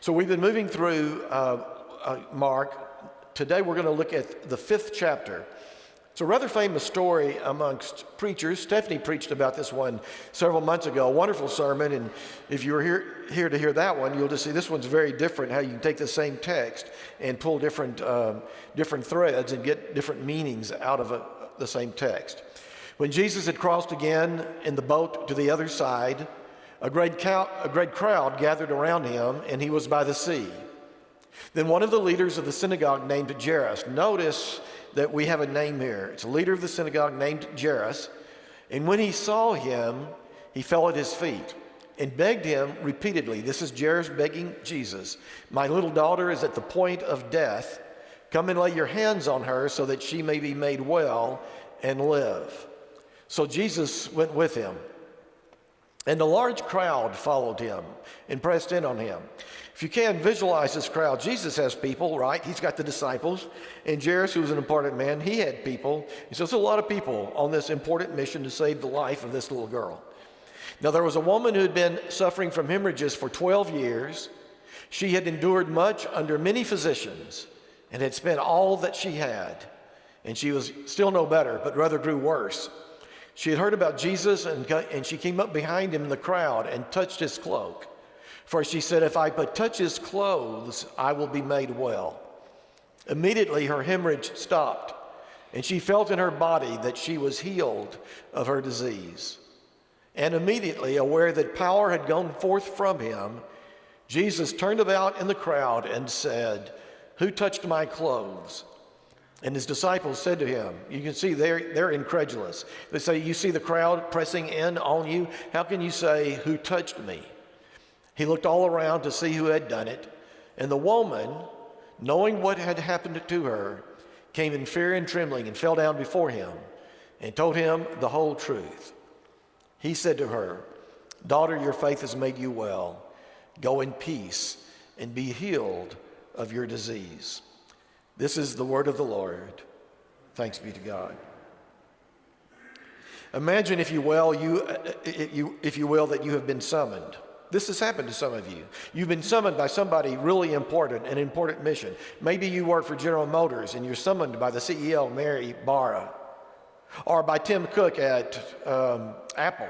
So we've been moving through Mark. Today we're going to look at the 5th chapter. It's a rather famous story amongst preachers. Stephanie preached about this one several months ago, a wonderful sermon, and if you were here to hear that one, you'll just see this one's very different, how you can take the same text and pull different threads and get different meanings out of the same text. When Jesus had crossed again in the boat to the other side, a great crowd gathered around him, and he was by the sea. Then one of the leaders of the synagogue named Jairus, notice that we have a name here. It's a leader of the synagogue named Jairus. And when he saw him, he fell at his feet and begged him repeatedly. This is Jairus begging Jesus. My little daughter is at the point of death. Come and lay your hands on her so that she may be made well and live. So Jesus went with him. And a large crowd followed him and pressed in on him. If you can visualize this crowd, Jesus has people, right? He's got the disciples. And Jairus, who was an important man, he had people. And so there's a lot of people on this important mission to save the life of this little girl. Now, there was a woman who had been suffering from hemorrhages for 12 years. She had endured much under many physicians and had spent all that she had. And she was still no better, but rather grew worse. She had heard about Jesus, and she came up behind him in the crowd and touched his cloak. For she said, if I but touch his clothes, I will be made well. Immediately her hemorrhage stopped, and she felt in her body that she was healed of her disease. And immediately, aware that power had gone forth from him, Jesus turned about in the crowd and said, who touched my clothes? And his disciples said to him, you can see they're incredulous. They say, you see the crowd pressing in on you? How can you say, who touched me? He looked all around to see who had done it. And the woman, knowing what had happened to her, came in fear and trembling and fell down before him and told him the whole truth. He said to her, daughter, your faith has made you well. Go in peace and be healed of your disease. This is the word of the Lord. Thanks be to God. Imagine, if you will, that you have been summoned. This has happened to some of you. You've been summoned by somebody really important, an important mission. Maybe you work for General Motors and you're summoned by the CEO, Mary Barra, or by Tim Cook at Apple.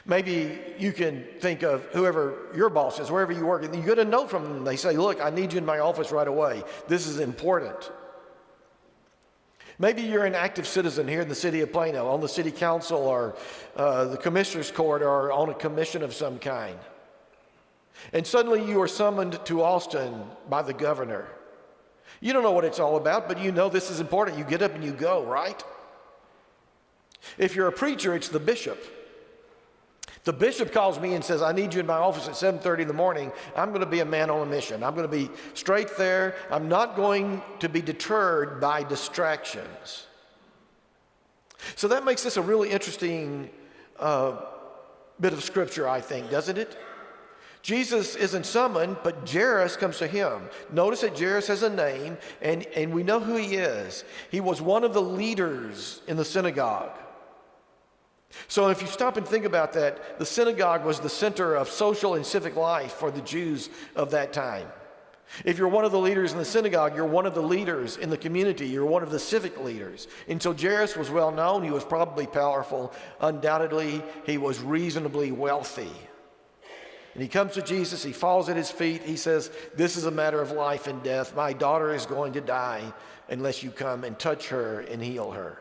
Maybe you can think of whoever your boss is, wherever you work, and you get a note from them. They say, look, I need you in my office right away. This is important. Maybe you're an active citizen here in the city of Plano, on the city council or the commissioner's court or on a commission of some kind. And suddenly you are summoned to Austin by the governor. You don't know what it's all about, but you know this is important. You get up and you go, right? If you're a preacher, it's the bishop. The bishop calls me and says, I need you in my office at 7:30 in the morning. I'm going to be a man on a mission. I'm going to be straight there. I'm not going to be deterred by distractions. So that makes this a really interesting bit of scripture, I think, doesn't it? Jesus isn't summoned, but Jairus comes to him. Notice that Jairus has a name, and we know who he is. He was one of the leaders in the synagogue. So if you stop and think about that, the synagogue was the center of social and civic life for the Jews of that time. If you're one of the leaders in the synagogue, you're one of the leaders in the community. You're one of the civic leaders. And so Jairus was well known. He was probably powerful. Undoubtedly, he was reasonably wealthy. And he comes to Jesus. He falls at his feet. He says, this is a matter of life and death. My daughter is going to die unless you come and touch her and heal her.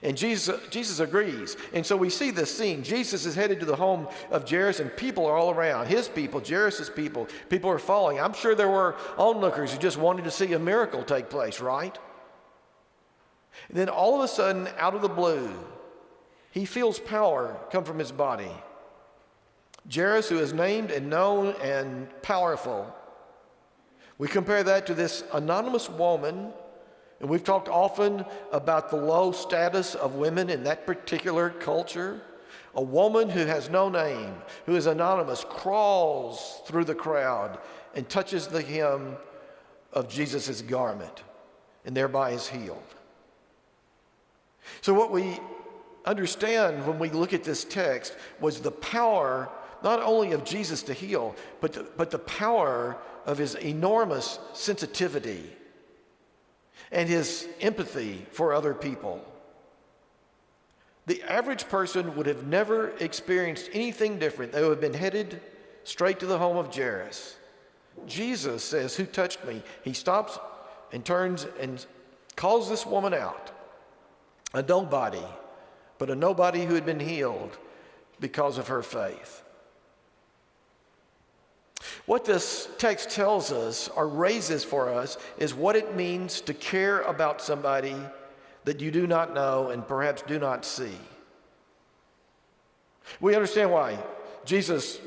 And Jesus agrees. And so we see this scene. Jesus is headed to the home of Jairus, and people are all around. His people, Jairus' people. People are following. I'm sure there were onlookers who just wanted to see a miracle take place, right? And then all of a sudden, out of the blue, he feels power come from his body. Jairus, who is named and known and powerful. We compare that to this anonymous woman. And we've talked often about the low status of women in that particular culture. A woman who has no name, who is anonymous, crawls through the crowd and touches the hem of Jesus' garment, and thereby is healed. So what we understand when we look at this text was the power not only of Jesus to heal, but the power of his enormous sensitivity and his empathy for other people. The average person would have never experienced anything different. They would have been headed straight to the home of Jairus. Jesus says, "Who touched me?" He stops and turns and calls this woman out. A nobody, but a nobody who had been healed because of her faith. What this text tells us or raises for us is what it means to care about somebody that you do not know and perhaps do not see. We understand why Jesus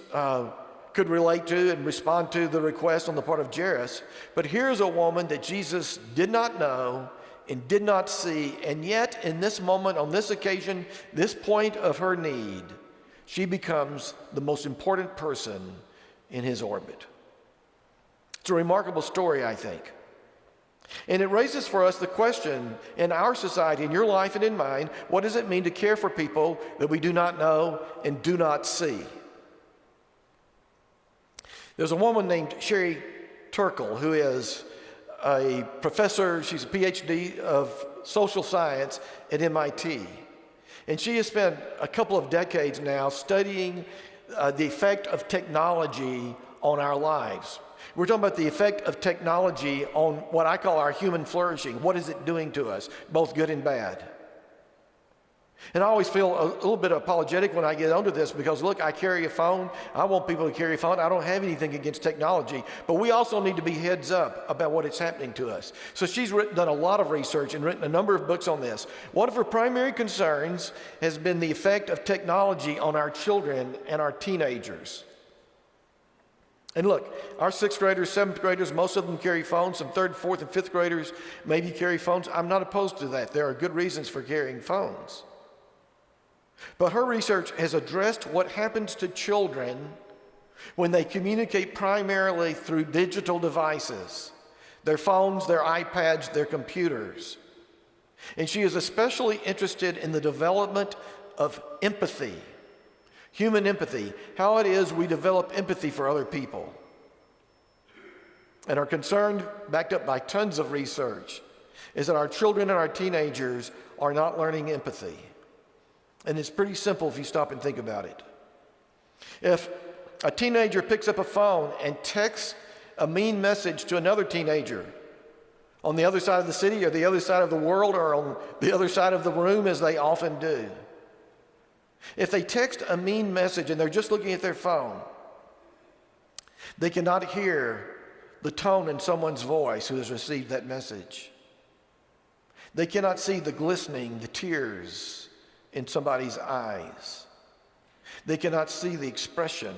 could relate to and respond to the request on the part of Jairus, but here's a woman that Jesus did not know and did not see, and yet in this moment, on this occasion, this point of her need, she becomes the most important person in his orbit. It's a remarkable story, I think. And it raises for us the question in our society, in your life and in mine, what does it mean to care for people that we do not know and do not see? There's a woman named Sherry Turkle who is a professor. She's a PhD of social science at MIT. And she has spent a couple of decades now studying the effect of technology on our lives. We're talking about the effect of technology on what I call our human flourishing. What is it doing to us, both good and bad? And I always feel a little bit apologetic when I get onto this because, look, I carry a phone. I want people to carry a phone. I don't have anything against technology. But we also need to be heads up about what is happening to us. So she's done a lot of research and written a number of books on this. One of her primary concerns has been the effect of technology on our children and our teenagers. And look, our 6th graders, 7th graders, most of them carry phones. Some 3rd, 4th, and 5th graders maybe carry phones. I'm not opposed to that. There are good reasons for carrying phones. But her research has addressed what happens to children when they communicate primarily through digital devices, their phones, their iPads, their computers. And she is especially interested in the development of empathy. Human empathy, how it is we develop empathy for other people. And our concern, backed up by tons of research, is that our children and our teenagers are not learning empathy. And it's pretty simple if you stop and think about it. If a teenager picks up a phone and texts a mean message to another teenager on the other side of the city or the other side of the world or on the other side of the room, as they often do, if they text a mean message and they're just looking at their phone, they cannot hear the tone in someone's voice who has received that message. They cannot see the glistening, the tears in somebody's eyes. They cannot see the expression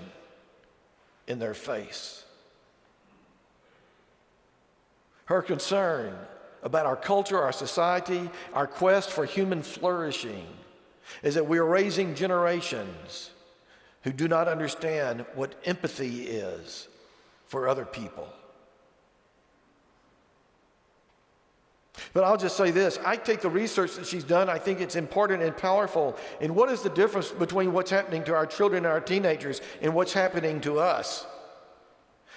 in their face. Her concern about our culture, our society, our quest for human flourishing is that we are raising generations who do not understand what empathy is for other people. But I'll just say this, I take the research that she's done, I think it's important and powerful. And what is the difference between what's happening to our children and our teenagers and what's happening to us?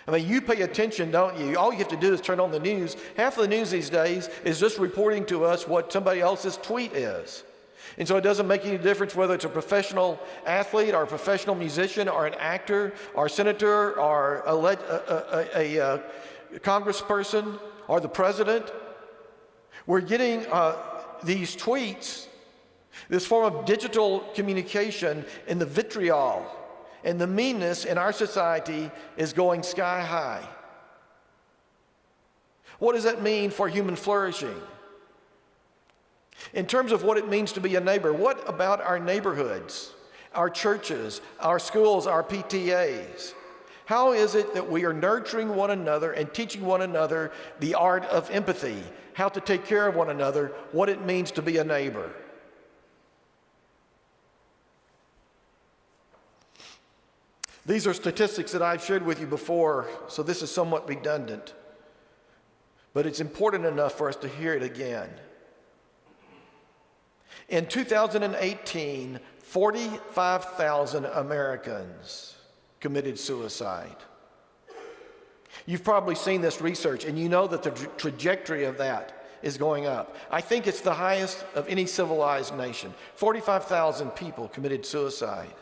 I mean, you pay attention, don't you? All you have to do is turn on the news. Half of the news these days is just reporting to us what somebody else's tweet is. And so it doesn't make any difference whether it's a professional athlete or a professional musician or an actor or a senator or a congressperson or the president. We're getting these tweets, this form of digital communication, and the vitriol and the meanness in our society is going sky high. What does that mean for human flourishing? In terms of what it means to be a neighbor, what about our neighborhoods, our churches, our schools, our PTAs? How is it that we are nurturing one another and teaching one another the art of empathy, how to take care of one another, what it means to be a neighbor? These are statistics that I've shared with you before, so this is somewhat redundant, but it's important enough for us to hear it again. In 2018, 45,000 Americans committed suicide. You've probably seen this research, and you know that the trajectory of that is going up. I think it's the highest of any civilized nation. 45,000 people committed suicide.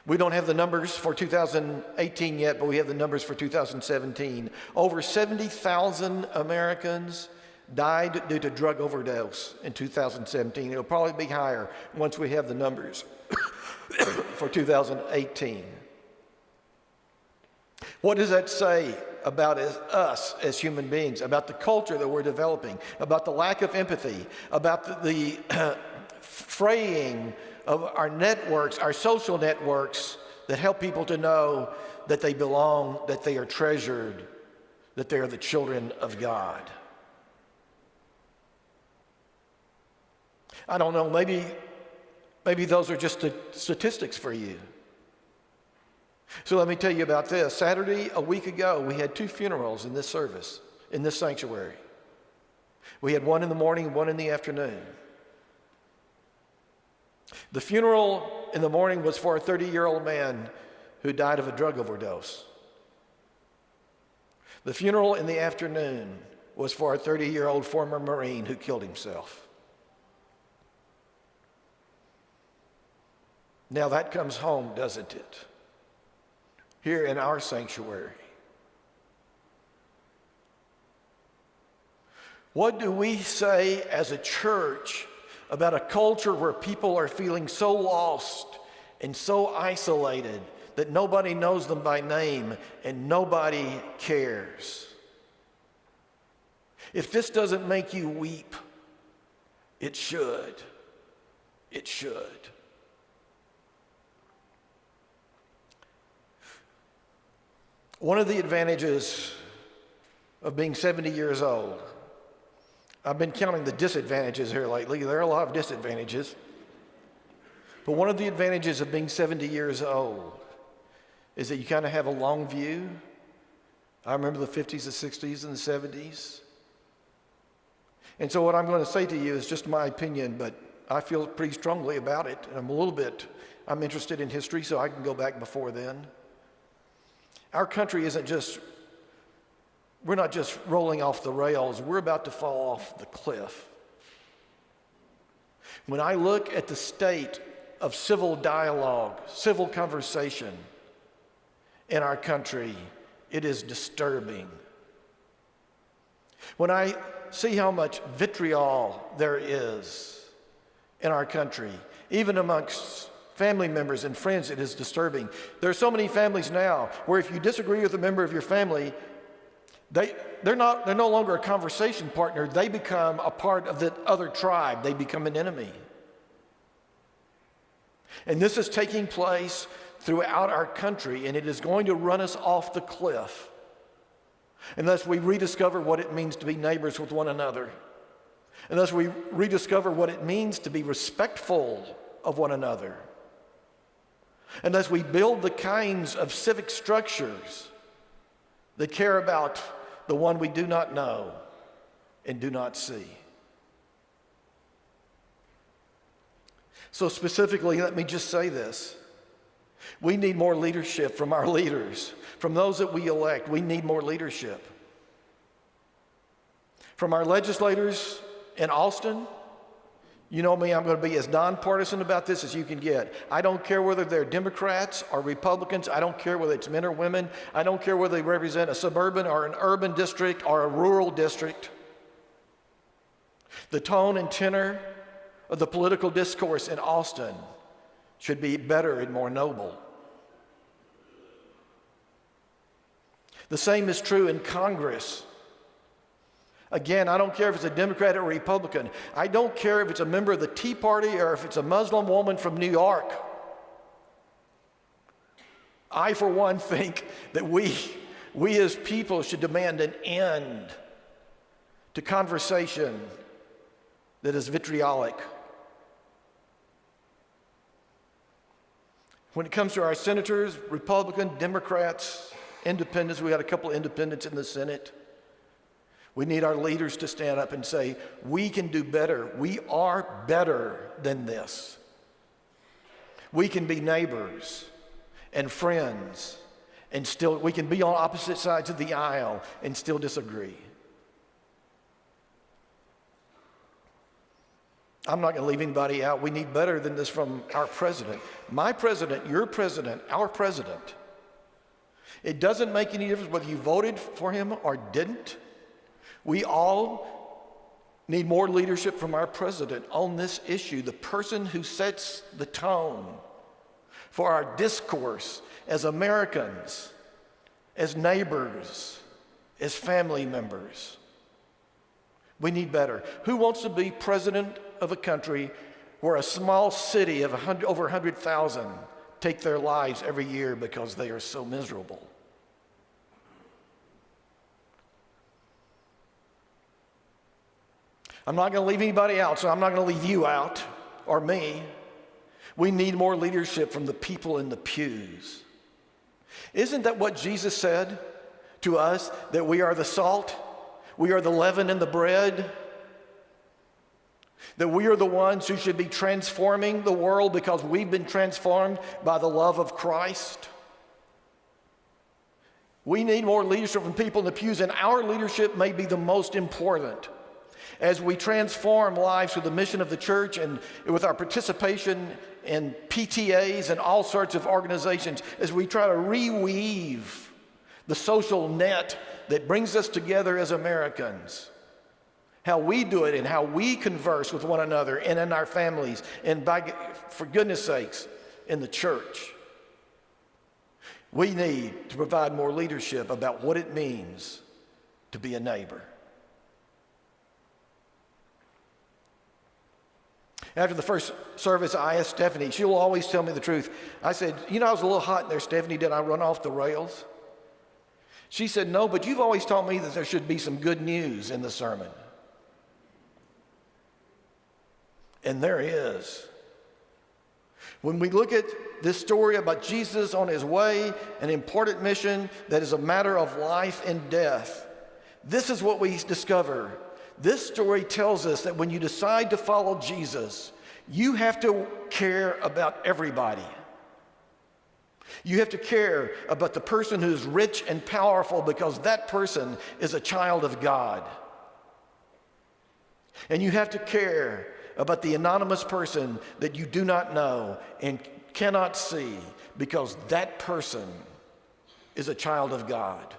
We don't have the numbers for 2018 yet, but we have the numbers for 2017. Over 70,000 Americans died due to drug overdose in 2017. It'll probably be higher once we have the numbers for 2018. What does that say about us as human beings, about the culture that we're developing, about the lack of empathy, about the fraying of our networks, our social networks that help people to know that they belong, that they are treasured, that they are the children of God? I don't know, maybe those are just statistics for you. So let me tell you about this. Saturday, a week ago, we had 2 funerals in this service, in this sanctuary. We had one in the morning and one in the afternoon. The funeral in the morning was for a 30-year-old man who died of a drug overdose. The funeral in the afternoon was for a 30-year-old former Marine who killed himself. Now that comes home, doesn't it? Here in our sanctuary. What do we say as a church about a culture where people are feeling so lost and so isolated that nobody knows them by name and nobody cares? If this doesn't make you weep, it should. It should. One of the advantages of being 70 years old, I've been counting the disadvantages here lately. There are a lot of disadvantages. But one of the advantages of being 70 years old is that you kind of have a long view. I remember the 50s, the 60s, and the 70s. And so what I'm going to say to you is just my opinion, but I feel pretty strongly about it. And I'm interested in history, so I can go back before then. Our country we're not just rolling off the rails, we're about to fall off the cliff. When I look at the state of civil dialogue, civil conversation in our country, it is disturbing. When I see how much vitriol there is in our country, even amongst family members and friends, it is disturbing. There are so many families now where if you disagree with a member of your family, they're no longer a conversation partner. They become a part of the other tribe. They become an enemy. And this is taking place throughout our country, and it is going to run us off the cliff unless we rediscover what it means to be neighbors with one another, unless we rediscover what it means to be respectful of one another, unless we build the kinds of civic structures that care about the one we do not know and do not see. So specifically, let me just say this. We need more leadership from our leaders, from those that we elect. We need more leadership. From our legislators in Austin, you know me, I'm going to be as nonpartisan about this as you can get. I don't care whether they're Democrats or Republicans. I don't care whether it's men or women. I don't care whether they represent a suburban or an urban district or a rural district. The tone and tenor of the political discourse in Austin should be better and more noble. The same is true in Congress. Again, I don't care if it's a Democrat or Republican. I don't care if it's a member of the Tea Party or if it's a Muslim woman from New York. I, for one, think that we as people should demand an end to conversation that is vitriolic. When it comes to our senators, Republican, Democrats, independents, we got a couple of independents in the Senate. We need our leaders to stand up and say, we can do better. We are better than this. We can be neighbors, and friends, and still we can be on opposite sides of the aisle and still disagree. I'm not going to leave anybody out. We need better than this from our president. My president, your president, our president. It doesn't make any difference whether you voted for him or didn't. We all need more leadership from our president on this issue, the person who sets the tone for our discourse as Americans, as neighbors, as family members. We need better. Who wants to be president of a country where a small city of over 100,000 take their lives every year because they are so miserable? I'm not going to leave anybody out, so I'm not going to leave you out or me. We need more leadership from the people in the pews. Isn't that what Jesus said to us, that we are the salt? We are the leaven in the bread? That we are the ones who should be transforming the world because we've been transformed by the love of Christ? We need more leadership from people in the pews, and our leadership may be the most important. As we transform lives through the mission of the church and with our participation in PTAs and all sorts of organizations, as we try to reweave the social net that brings us together as Americans, how we do it and how we converse with one another and in our families and, for goodness sakes, in the church. We need to provide more leadership about what it means to be a neighbor. After the first service, I asked Stephanie. She'll always tell me the truth. I said, I was a little hot in there, Stephanie. Did I run off the rails? She said, no, but you've always taught me that there should be some good news in the sermon. And there is. When we look at this story about Jesus on his way, an important mission that is a matter of life and death, this is what we discover. This story tells us that when you decide to follow Jesus, you have to care about everybody. You have to care about the person who's rich and powerful because that person is a child of God. And you have to care about the anonymous person that you do not know and cannot see because that person is a child of God.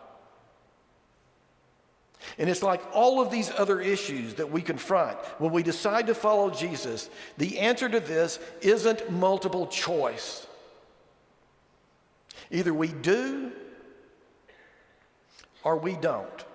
And it's like all of these other issues that we confront when we decide to follow Jesus. The answer to this isn't multiple choice. Either we do or we don't.